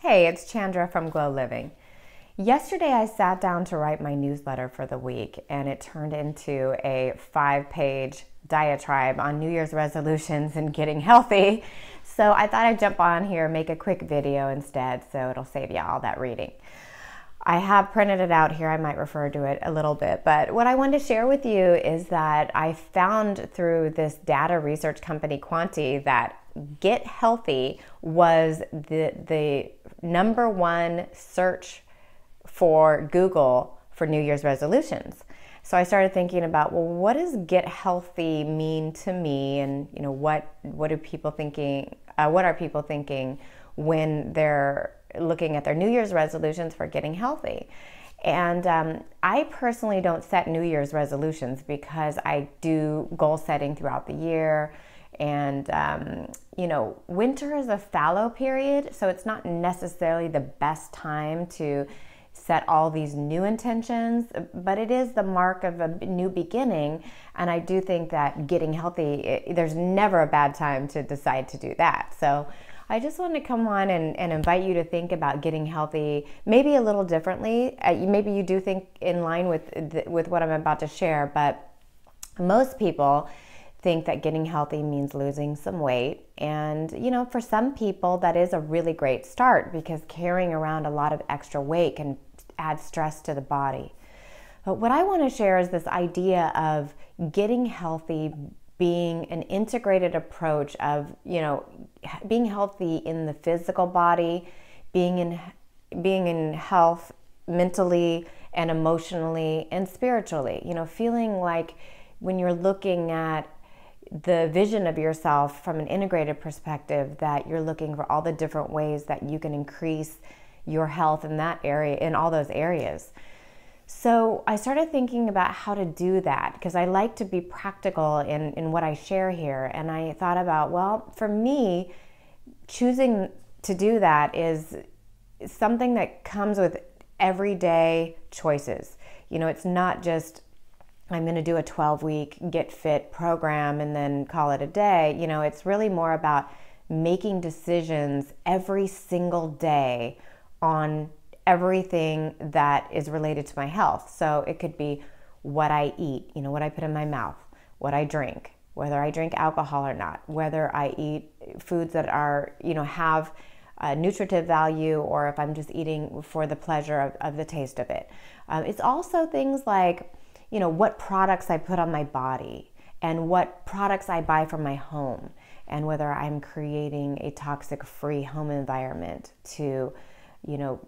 Hey, it's Chandra from Glow Living. Yesterday I sat down to write my newsletter for the week, and it turned into a 5-page diatribe on New Year's resolutions and getting healthy. So I thought I'd jump on here and make a quick video instead, so it'll save you all that reading. I have printed it out here. I might refer to it a little bit, but what I wanted to share with you is that I found through this data research company, Quanti, that get healthy was the number one search for Google for New Year's resolutions. So I started thinking about, well, what does get healthy mean to me, and what are people thinking when they're looking at their New Year's resolutions for getting healthy? And I personally don't set New Year's resolutions because I do goal setting throughout the year. And, winter is a fallow period, so it's not necessarily the best time to set all these new intentions, but it is the mark of a new beginning. And I do think that getting healthy, there's never a bad time to decide to do that. So I just want to come on and invite you to think about getting healthy maybe a little differently. Maybe you do think in line with what I'm about to share, but most people think that getting healthy means losing some weight. And, for some people, that is a really great start because carrying around a lot of extra weight can add stress to the body. But what I want to share is this idea of getting healthy being an integrated approach of, being healthy in the physical body, being in health mentally and emotionally and spiritually, feeling like when you're looking at the vision of yourself from an integrated perspective, that you're looking for all the different ways that you can increase your health in that area, in all those areas. So I started thinking about how to do that because I like to be practical in what I share here. And I thought about, well, for me, choosing to do that is something that comes with everyday choices. It's not just I'm going to do a 12-week Get Fit program and then call it a day. It's really more about making decisions every single day on everything that is related to my health. So it could be what I eat, what I put in my mouth, what I drink, whether I drink alcohol or not, whether I eat foods that are, have nutritive value, or if I'm just eating for the pleasure of the taste of it. It's also things like, what products I put on my body and what products I buy for my home, and whether I'm creating a toxic-free home environment to,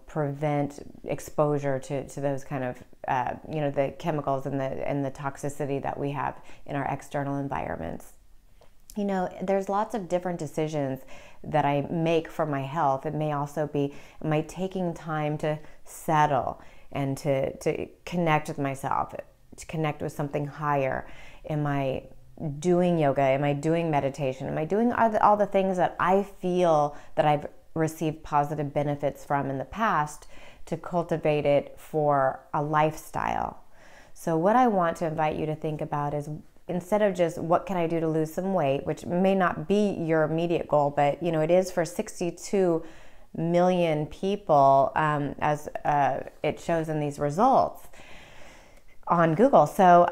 prevent exposure to those kind of, the chemicals and the toxicity that we have in our external environments. There's lots of different decisions that I make for my health. It may also be, am I taking time to settle and to connect with myself, to connect with something higher? Am I doing yoga? Am I doing meditation? Am I doing all the things that I feel that I've received positive benefits from in the past to cultivate it for a lifestyle? So what I want to invite you to think about is, instead of just what can I do to lose some weight, which may not be your immediate goal, but it is for 62 million people, as it shows in these results on Google. So,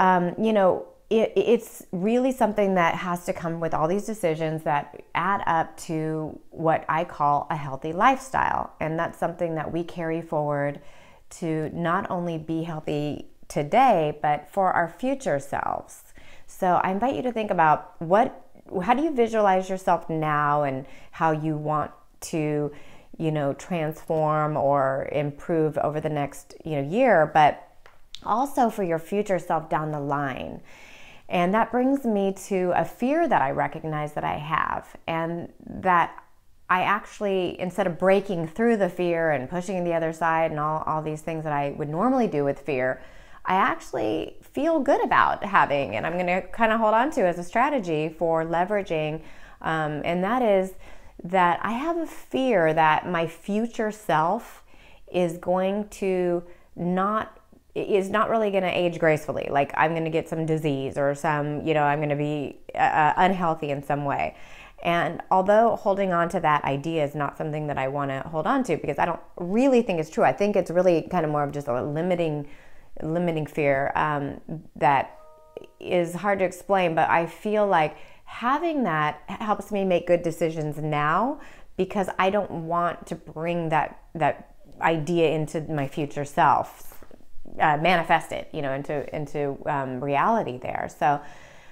it's really something that has to come with all these decisions that add up to what I call a healthy lifestyle. And that's something that we carry forward to not only be healthy today, but for our future selves. So I invite you to think about how do you visualize yourself now and how you want to, transform or improve over the next, year, but also for your future self down the line. And that brings me to a fear that I recognize that I have, and that I actually, instead of breaking through the fear and pushing the other side and all these things that I would normally do with fear, I actually feel good about having, and I'm going to kind of hold on to as a strategy for leveraging, and that is that I have a fear that my future self is not really going to age gracefully. Like I'm going to get some disease or some, I'm going to be unhealthy in some way. And although holding on to that idea is not something that I want to hold on to, because I don't really think it's true. I think it's really kind of more of just a limiting fear that is hard to explain. But I feel like having that helps me make good decisions now, because I don't want to bring that idea into my future self, manifest it, into reality there. So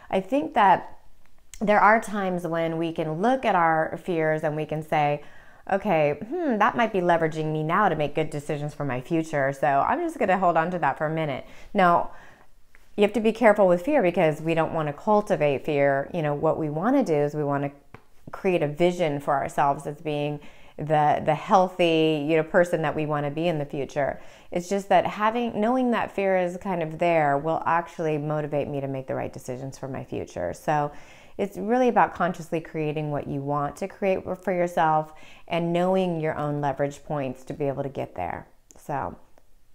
I think that there are times when we can look at our fears and we can say, okay, that might be leveraging me now to make good decisions for my future. So I'm just going to hold on to that for a minute. Now, you have to be careful with fear, because we don't want to cultivate fear. What we want to do is we want to create a vision for ourselves as being the healthy, person that we want to be in the future. It's just that knowing that fear is kind of there will actually motivate me to make the right decisions for my future. So it's really about consciously creating what you want to create for yourself and knowing your own leverage points to be able to get there. So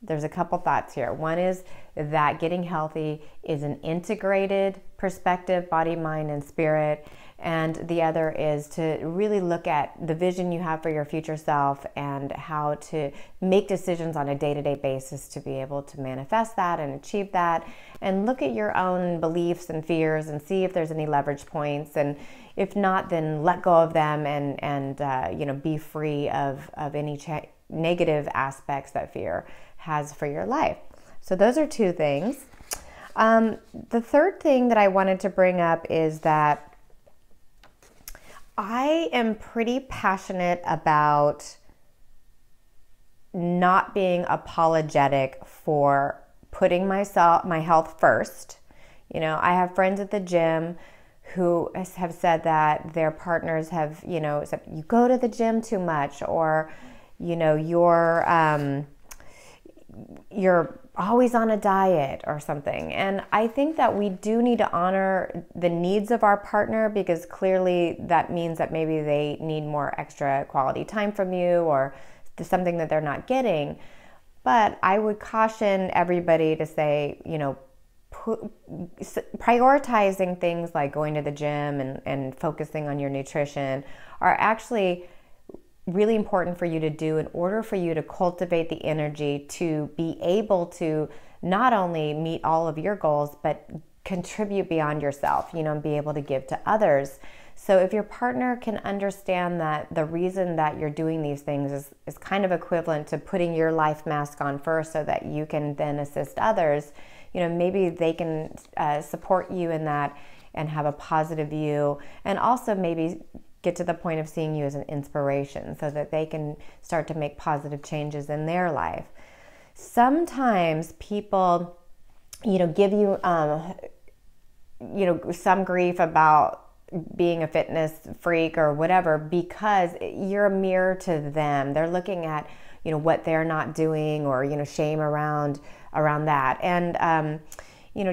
there's a couple thoughts here. One is that getting healthy is an integrated perspective, body, mind, and spirit. And the other is to really look at the vision you have for your future self and how to make decisions on a day-to-day basis to be able to manifest that and achieve that. And look at your own beliefs and fears and see if there's any leverage points. And if not, then let go of them and be free of any negative aspects that fear has for your life. So those are two things. The third thing that I wanted to bring up is that I am pretty passionate about not being apologetic for putting my health first. I have friends at the gym who have said that their partners have, said, you go to the gym too much, or, you're always on a diet or something. And I think that we do need to honor the needs of our partner, because clearly that means that maybe they need more extra quality time from you, or something that they're not getting. But I would caution everybody to say, prioritizing things like going to the gym and focusing on your nutrition are actually really important for you to do in order for you to cultivate the energy to be able to not only meet all of your goals, but contribute beyond yourself, and be able to give to others. So if your partner can understand that the reason that you're doing these things is kind of equivalent to putting your life mask on first so that you can then assist others, maybe they can support you in that and have a positive view, and also maybe get to the point of seeing you as an inspiration so that they can start to make positive changes in their life. Sometimes people, give you, some grief about being a fitness freak or whatever, because you're a mirror to them. They're looking at, what they're not doing, or, shame around that. And,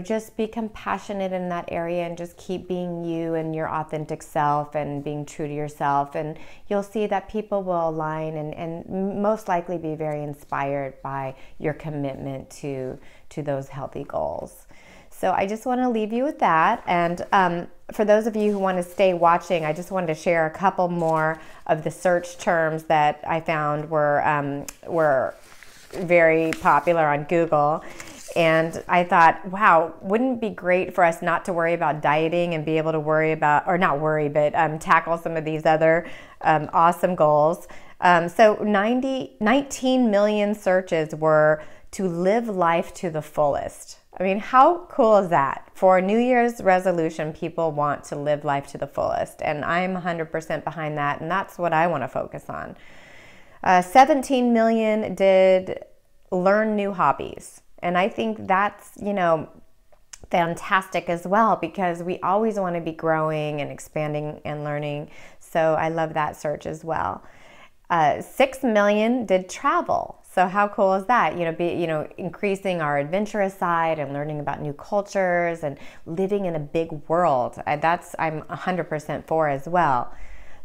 just be compassionate in that area and just keep being you and your authentic self and being true to yourself. And you'll see that people will align and most likely be very inspired by your commitment to those healthy goals. So I just want to leave you with that. And for those of you who want to stay watching, I just wanted to share a couple more of the search terms that I found were very popular on Google. And I thought, wow, wouldn't it be great for us not to worry about dieting and be able to worry about, or not worry, but tackle some of these other awesome goals. So 19 million searches were to live life to the fullest. I mean, how cool is that? For a New Year's resolution, people want to live life to the fullest. And I'm 100% behind that. And that's what I want to focus on. 17 million did learn new hobbies. And I think that's, fantastic as well, because we always want to be growing and expanding and learning. So I love that search as well. 6 million did travel. So how cool is that? Increasing our adventurous side and learning about new cultures and living in a big world. I'm 100% for as well.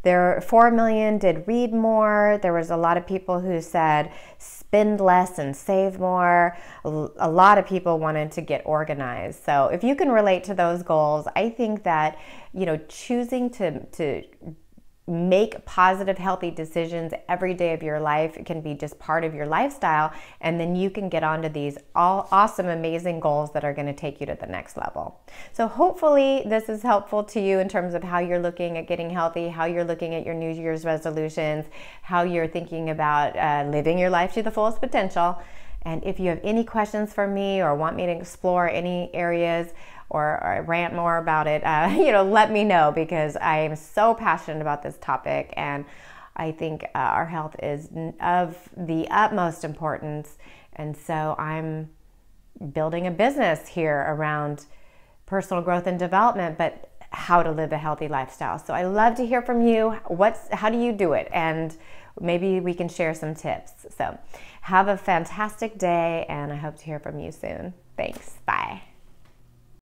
There, 4 million did read more. There was a lot of people who said spend less and save more. A lot of people wanted to get organized. So if you can relate to those goals, I think that, you know, choosing to make positive, healthy decisions every day of your life, it can be just part of your lifestyle, and then you can get onto these all awesome, amazing goals that are going to take you to the next level. So hopefully this is helpful to you in terms of how you're looking at getting healthy, how you're looking at your New Year's resolutions, how you're thinking about living your life to the fullest potential. And if you have any questions for me or want me to explore any areas or rant more about it, you know, let me know, because I am so passionate about this topic, and I think our health is of the utmost importance. And so I'm building a business here around personal growth and development, but how to live a healthy lifestyle. So I love to hear from you. How do you do it? And maybe we can share some tips. So have a fantastic day, and I hope to hear from you soon. Thanks. Bye.